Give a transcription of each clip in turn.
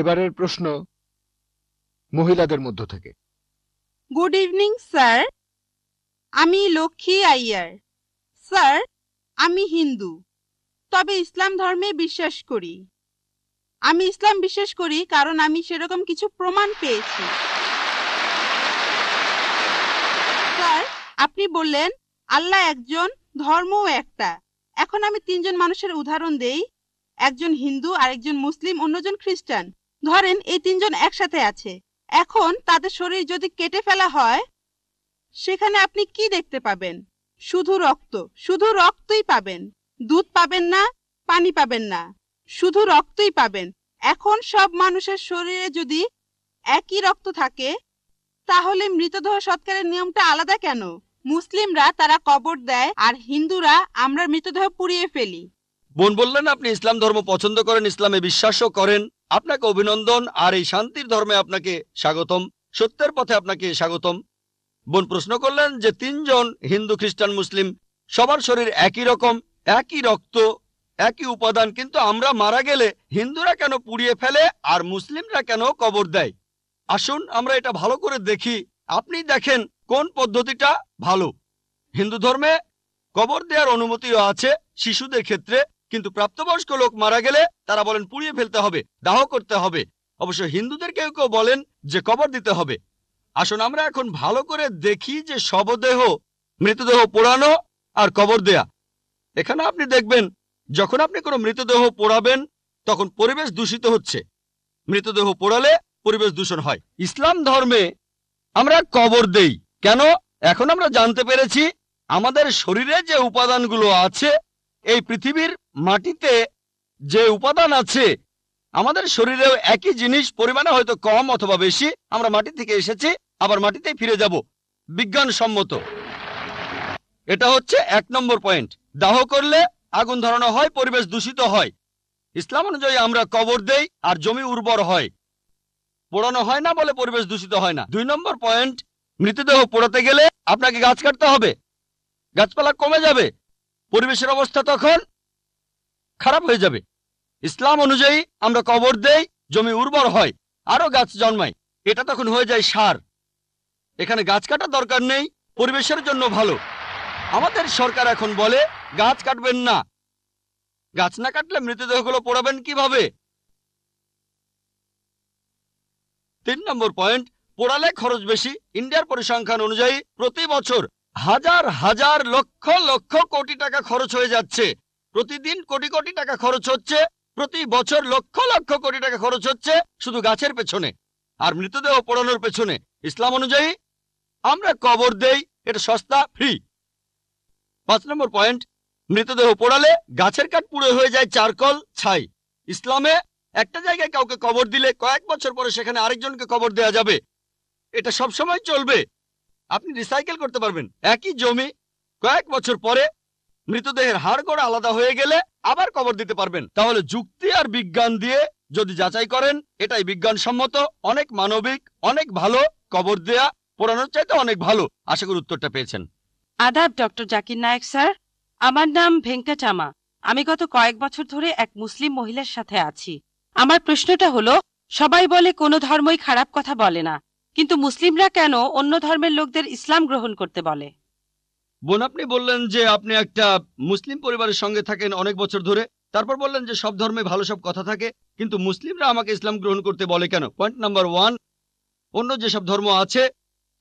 এবারের প্রশ্ন মহিলাদের মধ্য থেকে। গুড ইভিনিং স্যার, আমি লক্ষ্মী আইয়ার। স্যার, আমি হিন্দু, তবে ইসলাম ধর্মে বিশ্বাস করি। আমি ইসলাম বিশ্বাস করি কারণ আমি সেরকম কিছু প্রমাণ পেয়েছি। স্যার, আপনি বললেন আল্লাহ একজন, ধর্মও একটা। এখন আমি তিনজন মানুষের উদাহরণ দেই, একজন হিন্দু, আরেকজন মুসলিম, অন্যজন খ্রিস্টান। ধরেন এই তিনজন একসাথে আছে, এখন তাদের শরীর যদি কেটে ফেলা হয়, সেখানে আপনি কি দেখতে পাবেন? শুধু রক্ত, শুধু রক্তই পাবেন। দুধ পাবেন না, পানি পাবেন না, শুধু রক্তই পাবেন। এখন সব মানুষের শরীরে যদি একই রক্ত থাকে, তাহলে মৃতদেহ সৎকারের নিয়মটা আলাদা কেন? মুসলিমরা তারা কবর দেয়, আর হিন্দুরা আমরা মৃতদেহ পুড়িয়ে ফেলি। বোন বললেন আপনি ইসলাম ধর্ম পছন্দ করেন, ইসলামে বিশ্বাসও করেন। আপনাকে অভিনন্দন, আর এই শান্তির ধর্মে আপনাকে স্বাগতম, সত্যের পথে আপনাকে স্বাগতম। বোন প্রশ্ন করলেন যে তিনজন হিন্দু, খ্রিস্টান, মুসলিম, সবার শরীর একই রকম, একই রক্ত, একই উপাদান, কিন্তু আমরা মারা গেলে হিন্দুরা কেন পুড়িয়ে ফেলে আর মুসলিমরা কেন কবর দেয়? আসুন আমরা এটা ভালো করে দেখি। আপনি দেখেন কোন পদ্ধতিটা ভালো। হিন্দু ধর্মে কবর দেওয়ার অনুমতিও আছে শিশুদের ক্ষেত্রে, কিন্তু প্রাপ্তবয়স্ক লোক মারা গেলে তারা বলেন পুড়িয়ে ফেলতে হবে, দাহ করতে হবে। অবশ্য হিন্দুদের কেউ কেউ বলেন যে কবর দিতে হবে। আসুন আমরা এখন ভালো করে দেখি যে শবদেহ, মৃতদেহ পোড়ানো আর কবর দেয়া। এখানে আপনি দেখবেন যখন আপনি কোনো মৃতদেহ পোড়াবেন তখন পরিবেশ দূষিত হচ্ছে। মৃতদেহ পোড়ালে পরিবেশ দূষণ হয়। ইসলাম ধর্মে আমরা কবর দেই কেন? এখন আমরা জানতে পেরেছি আমাদের শরীরে যে উপাদানগুলো আছে, এই পৃথিবীর মাটিতে যে উপাদান আছে, আমাদের শরীরেও একই জিনিস, পরিমাণে হয়তো কম অথবা বেশি। আমরা মাটি থেকে এসেছি, আবার মাটিতেই ফিরে যাব, বিজ্ঞানসম্মত। এটা হচ্ছে 1 নম্বর পয়েন্ট। দাহ করলে আগুন ধরানো হয়, পরিবেশ দূষিত হয়। ইসলাম অনুযায়ী আমরা কবর দেই আর জমি উর্বর হয়, পোড়ানো হয় না বলে পরিবেশ দূষিত হয় না। 2 নম্বর পয়েন্ট, মৃতদেহ পোড়াতে গেলে আপনাকে গাছ কাটতে হবে, গাছপালা কমে যাবে, পরিবেশের অবস্থা তখন খারাপ হয়ে যাবে। ইসলাম অনুযায়ী আমরা কবর দেই, জমি উর্বর হয়, আরো গাছ জন্মায়, এটা তখন হয়ে যায় সার। এখানে গাছ কাটার দরকার নেই, পরিবেশের জন্য ভালো। আমাদের সরকার এখন বলে গাছ কাটবেন না। গাছ না কাটলে মৃতদেহগুলো পোড়াবেন কিভাবে? 3 নম্বর পয়েন্ট, পোড়ালে খরচ বেশি। ইন্ডিয়ার পরিসংখ্যান অনুযায়ী প্রতি বছর হাজার হাজার লক্ষ লক্ষ কোটি টাকা খরচ হয়ে যাচ্ছে। প্রতিদিন কোটি কোটি টাকা খরচ হচ্ছে, প্রতি বছর লক্ষ লক্ষ কোটি টাকা খরচ হচ্ছে শুধু গাছের পেছনে আর মৃতদেহ পোড়ানোর পেছনে। ইসলাম অনুযায়ী আমরা কবর দেই, এটা সস্তা, ফ্রি। 5 নম্বর পয়েন্ট, মৃতদেহ পোড়ালে গাছের কাঠ পুড়ে হয়ে যায় চারকল, ছাই। ইসলামে একটা জায়গায় কাউকে কবর দিলে কয়েক বছর পরে সেখানে আরেকজনকে কবর দেয়া যাবে, এটা সব সময় চলবে। আপনি রিসাইকেল করতে পারবেন। একই জমি কয়েক বছর পরে মৃতদেহের হাড়গোড় আলাদা হয়ে গেলে আবার কবর দিতে পারবেন। তাহলে যুক্তি আর বিজ্ঞান দিয়ে যদি যাচাই করেন, এটাই বিজ্ঞানসম্মত, অনেক মানবিক, অনেক ভালো। কবর দেয়া পোড়ানোর চাইতে অনেক ভালো। আশা করি উত্তরটা পেয়েছেন। আদাব ডক্টর জাকির নায়েক স্যার, আমার নাম ভেঙ্কটামা। আমি গত কয়েক বছর ধরে এক মুসলিম মহিলার সাথে আছি। আমার প্রশ্নটা হলো, সবাই বলে কোনো ধর্মই খারাপ কথা বলে না, কিন্তু মুসলিমরা কেন অন্য ধর্মের লোকদের ইসলাম গ্রহণ করতে বলে? বোন, আপনি বললেন যে আপনি একটা মুসলিম পরিবারের সঙ্গে থাকেন অনেক বছর ধরে, তারপর বললেন যে সব ধর্মে ভালো সব কথা থাকে, কিন্তু মুসলিমরা আমাকে ইসলাম গ্রহণ করতে বলে কেন? পয়েন্ট নাম্বার 1, অন্য যেসব ধর্ম আছে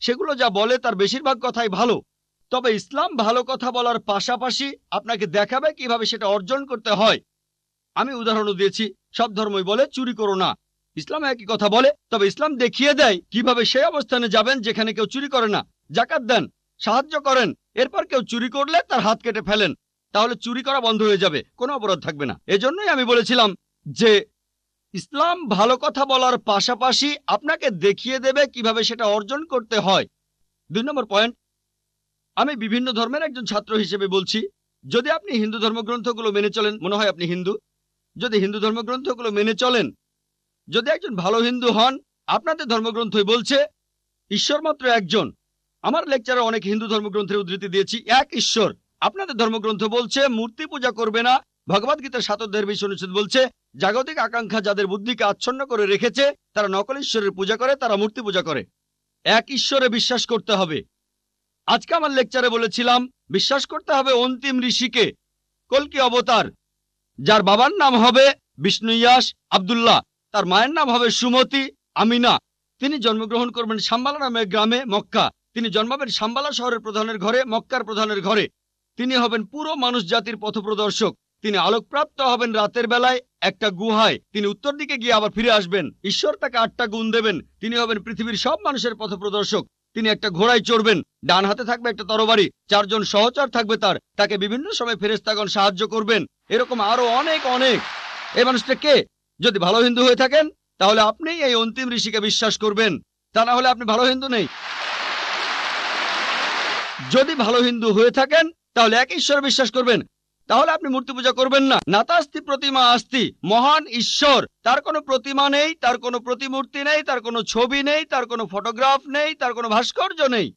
সেগুলো যা বলে তার বেশিরভাগ কথাই ভালো, তবে ইসলাম ভালো কথা বলার পাশাপাশি আপনাকে দেখাবে কিভাবে সেটা অর্জন করতে হয়। আমি উদাহরণও দিয়েছি। সব ধর্মই বলে চুরি করো না, ইসলাম একই কথা বলে, তবে ইসলাম দেখিয়ে দেয় কিভাবে সেই অবস্থানে যাবেন যেখানে কেউ চুরি করে না। জাকাত দেন, সাহায্য করেন, এরপর কেউ চুরি করলে তার হাত কেটে ফেলেন, তাহলে চুরি করা বন্ধ হয়ে যাবে, কোনো অপরাধ থাকবে না। এজন্যই আমি বলেছিলাম যে ইসলাম ভালো কথা বলার পাশাপাশি আপনাকে দেখিয়ে দেবে কিভাবে সেটা অর্জন করতে হয়। 2 নম্বর পয়েন্ট, আমি বিভিন্ন ধর্মের একজন ছাত্র হিসেবে বলছি, যদি আপনি হিন্দু ধর্মগ্রন্থগুলো মেনে চলেন, মনে হয় আপনি হিন্দু, যদি হিন্দু ধর্মগ্রন্থগুলো মেনে চলেন, যদি একজন ভালো হিন্দু হন, আপনাদের ধর্মগ্রন্থই বলছে ঈশ্বর মাত্র একজন। আমার লেকচারে অনেক হিন্দু ধর্মগ্রন্থের উদ্ধৃতি দিয়েছি, এক ঈশ্বর। আপনাদের ধর্মগ্রন্থ বলছে মূর্তি পূজা করবে না, ভগবদ্গীতার 7 অধ্যায়ের 20 অনুচ্ছেদ বলছে জাগতিক আকাঙ্ক্ষা যাদের বুদ্ধিকে আচ্ছন্ন করে রেখেছে, তারা নকল ঈশ্বরের পূজা করে, তারা মূর্তি পূজা করে। এক ঈশ্বরে বিশ্বাস করতে হবে। আজকে আমার লেকচারে বলেছিলাম বিশ্বাস করতে হবে অন্তিম ঋষিকে, কল্কি অবতার, যার বাবার নাম হবে বিষ্ণু ইয়াস আব্দুল্লাহ, তার মায়ের নাম হবে সুমতি আমিনা। তিনি জন্মগ্রহণ করবেন সাম্বালা নামের গ্রামে মক্কা। তিনি জন্মাবেন সাম্বালা শহরের প্রধানের ঘরে, মক্কার প্রধানের ঘরে। তিনি হবেন পুরো মানুষ জাতির পথপ্রদর্শক। তিনি আলোকপ্রাপ্ত হবেন রাতের বেলায় একটা গুহায়। তিনি উত্তর দিকে গিয়ে আবার ফিরে আসবেন। ঈশ্বর তাকে 8টা গুণ দেবেন। তিনি হবেন পৃথিবীর সব মানুষের পথপ্রদর্শক। তিনি একটা ঘোড়ায় চড়বেন, ডান হাতে থাকবে একটা তরবারি, 4 জন সহচর থাকবে তাকে বিভিন্ন সময় ফেরেশতাগণ সাহায্য করবেন। এরকম আরো অনেক অনেক। এই মানুষটা কে? যদি ভালো হিন্দু হয়ে থাকেন তাহলে আপনি এই অন্তিম ঋষিকে বিশ্বাস করবেন, তা না হলে আপনি ভালো হিন্দু নেই। যদি ভালো হিন্দু হয়ে থাকেন তাহলে এক ঈশ্বর বিশ্বাস করবেন, তাহলে আপনি মূর্তি পূজা করবেন না। নাতাস্তি প্রতিমা আস্তি, মহান ঈশ্বর, তার কোনো প্রতিমা নেই, তার কোনো প্রতিমূর্তি নেই, তার কোনো ছবি নেই, তার কোনো ফটোগ্রাফ নেই, তার কোনো ভাস্কর্য নেই।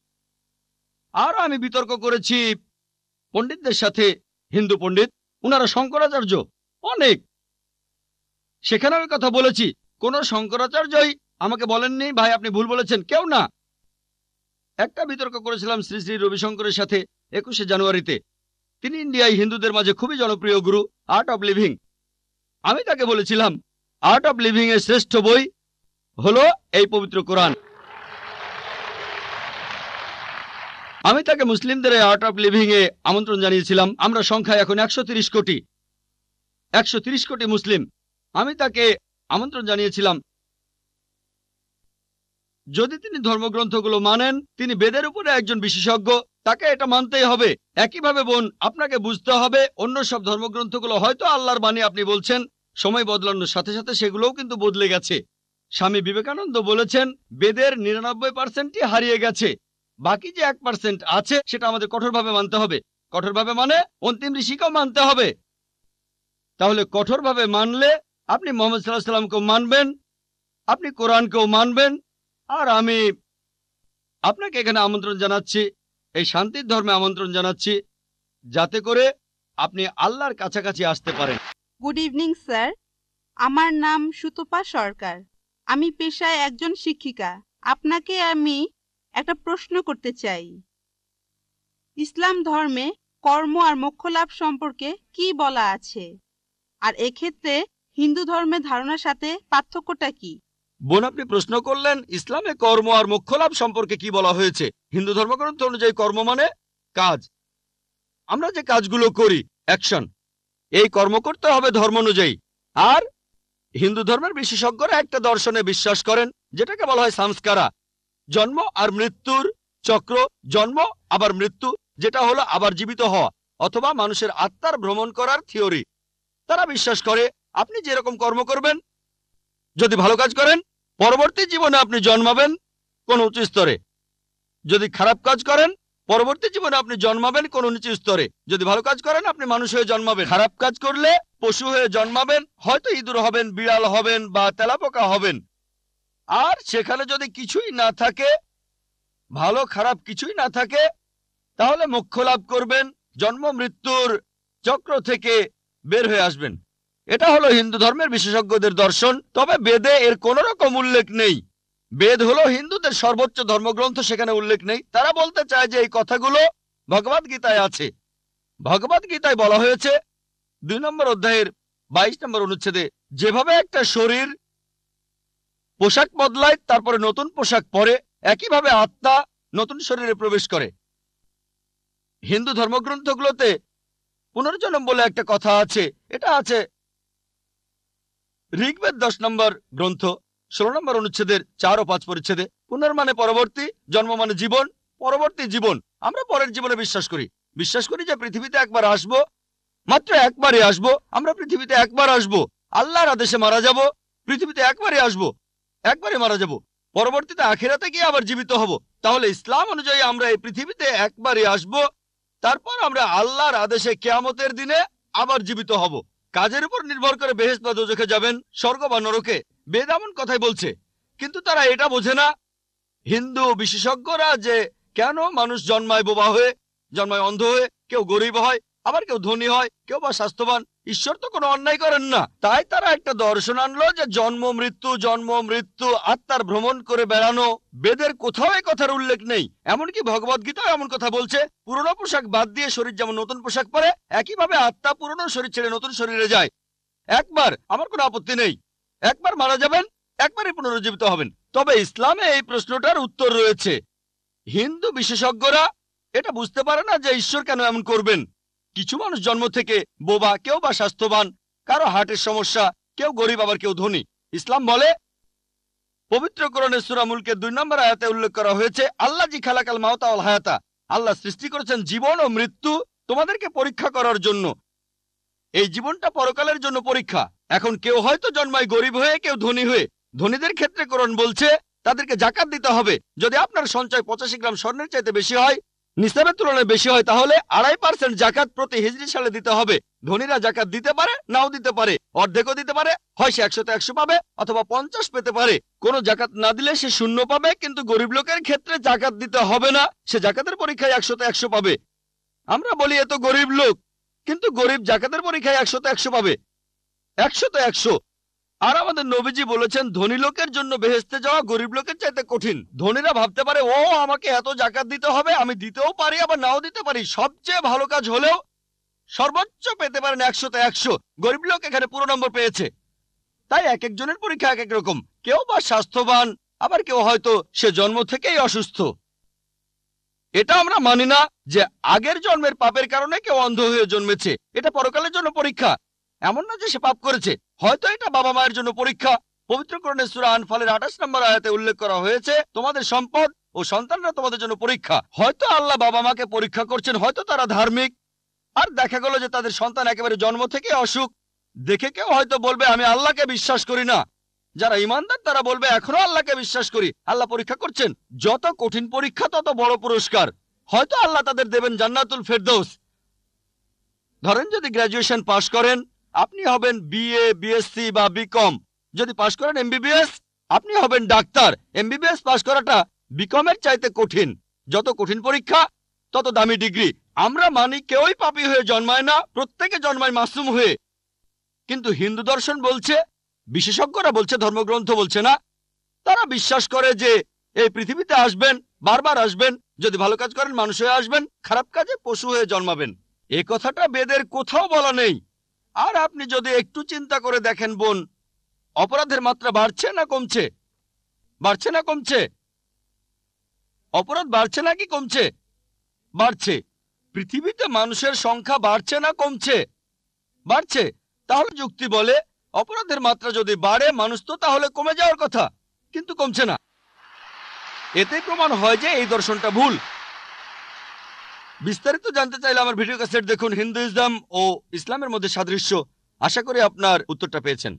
আর আমি বিতর্ক করেছি পণ্ডিতদের সাথে, হিন্দু পণ্ডিত, উনারা শঙ্করাচার্য অনেক, সেখানে আমি কথা বলেছি। কোন শঙ্করাচার্যই আমাকে বলেননি ভাই আপনি ভুল বলেছেন, কেউ না। একটা বিতর্ক করেছিলাম শ্রী শ্রী রবিশঙ্করের সাথে 21শে জানুয়ারিতে। তিনি ইন্ডিয়ায় হিন্দুদের মাঝে খুবই জনপ্রিয় গুরু, আর্ট অব লিভিং। আমি তাকে বলেছিলাম আর্ট অব লিভিং এর শ্রেষ্ঠ বই হলো এই পবিত্র কোরআন। আমি তাকে মুসলিমদের এই আর্ট অব লিভিং এ আমন্ত্রণ জানিয়েছিলাম। আমরা সংখ্যায় এখন 130 কোটি, 130 কোটি মুসলিম। আমি তাকে আমন্ত্রণ জানিয়েছিলাম যদি তিনি ধর্মগ্রন্থগুলো মানেন, তিনি বেদের উপরে একজন বিশেষজ্ঞ, তাকে এটা মানতেই হবে। একইভাবে বোন, আপনাকে বুঝতে হবে অন্য সব ধর্মগ্রন্থগুলো হয়তো আল্লাহর বাণী আপনি বলছেন, সময় বদলানোর সাথে সাথে সেগুলোও কিন্তু বদলে গেছে। স্বামী বিবেকানন্দ বলেছেন বেদের 99%ই হারিয়ে গেছে, বাকি যে 1% আছে সেটা আমাদের কঠোরভাবে মানতে হবে। কঠোরভাবে মানে অন্তিম ঋষিকেও মানতে হবে। তাহলে কঠোরভাবে মানলে আপনি মোহাম্মদ সাল্লাল্লাহু আলাইহি ওয়াসাল্লামকেও মানবেন, আপনি কোরআনকেও মানবেন। আর আমি আপনাকে এখানে আমন্ত্রণ জানাচ্ছি, এই শান্তির ধর্মে আমন্ত্রণ জানাচ্ছি, যাতে করে আপনি আল্লাহর কাছাকাছি আসতে পারেন। গুড ইভিনিং স্যার, আমার নাম সুতপা সরকার। আমি পেশায় একজন শিক্ষিকা। আপনাকে আমি একটা প্রশ্ন করতে চাই। ইসলাম ধর্মে কর্ম আর মোক্ষ লাভ সম্পর্কে কি বলা আছে, আর এক্ষেত্রে হিন্দু ধর্মের ধারণার সাথে পার্থক্যটা কি? বোন, আপনি প্রশ্ন করলেন ইসলামে কর্ম আর মোক্ষ লাভ সম্পর্কে কি বলা হয়েছে। হিন্দু ধর্মগ্রন্থ অনুযায়ী কর্ম মানে কাজ, আমরা যে কাজগুলো করি, অ্যাকশন, এই কর্ম করতে হবে ধর্ম অনুযায়ী। আর হিন্দু ধর্মের বিশেষজ্ঞরা একটা দর্শনে বিশ্বাস করেন যেটাকে বলা হয় সংস্কারা, জন্ম আর মৃত্যুর চক্র, জন্ম আবার মৃত্যু, যেটা হলো আবার জীবিত হওয়া, অথবা মানুষের আত্মার ভ্রমণ করার থিওরি। তারা বিশ্বাস করে আপনি যেরকম কর্ম করবেন, যদি ভালো কাজ করেন পরবর্তী জীবনে আপনি জন্মাবেন কোন উঁচু স্তরে, যদি খারাপ কাজ করেন পরবর্তী জীবনে আপনি জন্মাবেন কোন নিচু স্তরে। যদি ভালো কাজ করেন আপনি মানুষ হয়ে জন্মাবেন, খারাপ কাজ করলে পশু হয়ে জন্মাবেন, হয়তো ইঁদুর হবেন, বিড়াল হবেন বা তেলাপোকা হবেন। আর সেখানে যদি কিছুই না থাকে, ভালো খারাপ কিছুই না থাকে, তাহলে মোক্ষ লাভ করবেন, জন্ম মৃত্যুর চক্র থেকে বের হয়ে আসবেন। এটা হলো হিন্দু ধর্মের বিশেষজ্ঞদের দর্শন। তবে বেদে এর কোন রকম উল্লেখ নেই। বেদ হলো হিন্দুদের সর্বোচ্চ ধর্মগ্রন্থ, সেখানে উল্লেখ নেই। তারা বলতে চায় যে এই কথাগুলো ভগবদ গীতায় আছে। ভগবদ গীতায় বলা হয়েছে 2 নম্বর অধ্যায়ের 22 নম্বর অনুচ্ছেদে, যেভাবে একটা শরীর পোশাক বদলায় তারপরে নতুন পোশাক পরে, একইভাবে আত্মা নতুন শরীরে প্রবেশ করে। হিন্দু ধর্মগ্রন্থগুলোতে পুনর্জন্ম বলে একটা কথা আছে। এটা আছে ঋগ্বেদ 10 নম্বর গ্রন্থ 16 নম্বর অনুচ্ছেদের 4 ও 5 পরিচ্ছেদে। পুনর্মানে পরবর্তী, জন্ম মানে জীবন, পরবর্তী জীবন। আমরা পরের জীবনে বিশ্বাস করি যে পৃথিবীতে একবার আসবো, মাত্র একবারই আসবো। আমরা পৃথিবীতে একবার আসবো, আল্লাহর আদেশে মারা যাব, পৃথিবীতে একবারই আসবো, একবারই মারা যাব, পরবর্তীতে আখিরাতে গিয়ে আবার জীবিত হব। তাহলে ইসলাম অনুযায়ী আমরা এই পৃথিবীতে একবারই আসবো, তারপর আমরা আল্লাহর আদেশে কিয়ামতের দিনে আবার জীবিত হব। কাজের উপর নির্ভর করে বেহেশত বা দোজখে যাবেন, স্বর্গ বা নরকে। বেদ এমন কথাই বলছে, কিন্তু তারা এটা বোঝে না, হিন্দু বিশেষজ্ঞরা, যে কেন মানুষ জন্মায় বোবা হয়ে, জন্মায় অন্ধ হয়ে, কেউ গরিব হয়, আবার কেউ ধনী হয়, কেউ বা স্বাস্থ্যবান। ঈশ্বর তো কোনো অন্যায় করেন না। তাই তারা একটা দর্শন আনলো যে জন্ম মৃত্যু আত্মার ভ্রমণ করে বেড়ানো। বেদের কোথাও এই কথার উল্লেখ নেই। এমনকি ভগবদ গীতাও এমন কথা বলছে, পুরনো পোশাক বাদ দিয়ে শরীর যেমন নতুন পোশাক পরে, একইভাবে আত্মা পুরনো শরীর ছেড়ে নতুন শরীরে যায়। একবার, আমার কোনো আপত্তি নেই, একবার মারা যাবেন, একবারই পুনরুজ্জীবিত হবেন। তবে ইসলামে এই প্রশ্নটার উত্তর রয়েছে। হিন্দু বিশেষজ্ঞরা এটা বুঝতে পারে না যে ঈশ্বর কেন এমন করবেন। কিছু মানুষ জন্ম থেকে বোবা, কেউ বা স্বাস্থ্যবান, কারো হার্টের সমস্যা, কেউ গরিব আবার কেউ ধনী। ইসলাম বলে, পবিত্র কোরআনে সূরা মুলকের 2 নম্বর আয়াতে উল্লেখ করা হয়েছে, আল্লাহ জি খালাকাল মাউতা ওয়াল হায়াতা, আল্লাহ সৃষ্টি করেছেন জীবন ও মৃত্যু তোমাদেরকে পরীক্ষা করার জন্য। এই জীবনটা পরকালের জন্য পরীক্ষা। এখন কেউ হয়তো জন্মায় গরিব হয়ে, কেউ ধনী হয়ে। ধনীদের ক্ষেত্রে কোরআন বলছে তাদেরকে জাকাত দিতে হবে। যদি আপনার সঞ্চয় 85 গ্রাম স্বর্ণের চাইতে বেশি হয়, নিসাবের তুলনায় বেশি হয়, তাহলে 2.5% জাকাত প্রতি হিজরি সালে দিতে হবে। ধনীরা জাকাত দিতে পারে, নাও দিতে পারে, অর্ধেকও দিতে পারে, হয় সে 100তে 100 পাবে অথবা 50 পেতে পারে। কোনো জাকাত না দিলে সে 0 পাবে। কিন্তু গরিব লোকের ক্ষেত্রে জাকাত দিতে হবে না, সে জাকাতের পরীক্ষায় 100তে 100 পাবে। আমরা বলি এত গরিব লোক, কিন্তু গরিব জাকাতের পরীক্ষায় 100তে 100 পাবে, 100তে 100। আর আমাদের নবীজি বলেছেন ধনী লোকের জন্য বেহেশতে যাওয়া গরিব লোকের চাইতে কঠিন। ধনীরা ভাবতে পারে, ও আমাকে এত জাকাত দিতে হবে, আমি দিতেও পারি আবার নাও দিতে পারি। সবচেয়ে ভালো কাজ হলেও সর্বোচ্চ পেতে পারেন 100তে 100। গরিব লোক এখানে পুরো নম্বর পেয়েছে। তাই এক একজনের পরীক্ষা এক এক রকম। কেউ বা স্বাস্থ্যবান, আবার কেউ হয়তো সে জন্ম থেকেই অসুস্থ। এটা আমরা মানি না যে আগের জন্মের পাপের কারণে কেউ অন্ধ হয়ে জন্মেছে। এটা পরকালের জন্য পরীক্ষা। এমন না যে সে পাপ করেছে, হয়তো এটা বাবা মায়ের জন্য পরীক্ষা। পবিত্র কোরআনে সূরা আনফালের 28 নম্বর আয়াতে উল্লেখ করা হয়েছে, তোমাদের সম্পদ ও সন্তানরা তোমাদের জন্য পরীক্ষা। হয়তো আল্লাহ বাবা মাকে পরীক্ষা করছেন, হয়তো তারা ধার্মিক। আর দেখা গেল যে তাদের সন্তান একেবারে জন্ম থেকে অসুখ। দেখে কেউ হয়তো বলবে আমি আল্লাহকে বিশ্বাস করি না। যারা ইমানদার তারা বলবে এখনো আল্লাহকে বিশ্বাস করি। আল্লাহ পরীক্ষা করছেন। যত কঠিন পরীক্ষা তত বড় পুরস্কার। হয়তো আল্লাহ তাদের দেবেন জান্নাতুল ফেরদৌস। ধরেন যদি গ্র্যাজুয়েশন পাশ করেন, আপনি হবেন বিএ, বিএসসি বা বিকম। যদি পাশ করেন এমবিবিএস, আপনি হবেন ডাক্তার। এমবিবিএস পাশ করাটা বিকমের চাইতে কঠিন। যত কঠিন পরীক্ষা তত দামি ডিগ্রি। আমরা মানি কেউই পাপী হয়ে জন্মায় না, প্রত্যেকে জন্মায় মাসুম হয়ে। কিন্তু হিন্দু দর্শন বলছে, বিশেষজ্ঞরা বলছে, ধর্মগ্রন্থ বলছে না। তারা বিশ্বাস করে যে এই পৃথিবীতে আসবেন, বারবার আসবেন। যদি ভালো কাজ করেন মানুষ হয়ে আসবেন, খারাপ কাজে পশু হয়ে জন্মাবেন। এ কথাটা বেদের কোথাও বলা নেই। আর আপনি যদি একটু চিন্তা করে দেখেন বোন, অপরাধের মাত্রা বাড়ছে না কমছে? বাড়ছে না কমছে? অপরাধ বাড়ছে নাকি কমছে? বাড়ছে। পৃথিবীতে মানুষের সংখ্যা বাড়ছে না কমছে? বাড়ছে। তাহলে যুক্তি বলে অপরাধের মাত্রা যদি বাড়ে, মানুষ তো তাহলে কমে যাওয়ার কথা, কিন্তু কমছে না। এতেই প্রমাণ হয় যে এই দর্শনটা ভুল। বিস্তারিত জানতে চাইলে আমার ভিডিও ক্যাসেট দেখুন, হিন্দুইজম ও ইসলামের মধ্যে সাদৃশ্য। আশা করি আপনার উত্তরটা পেয়েছেন।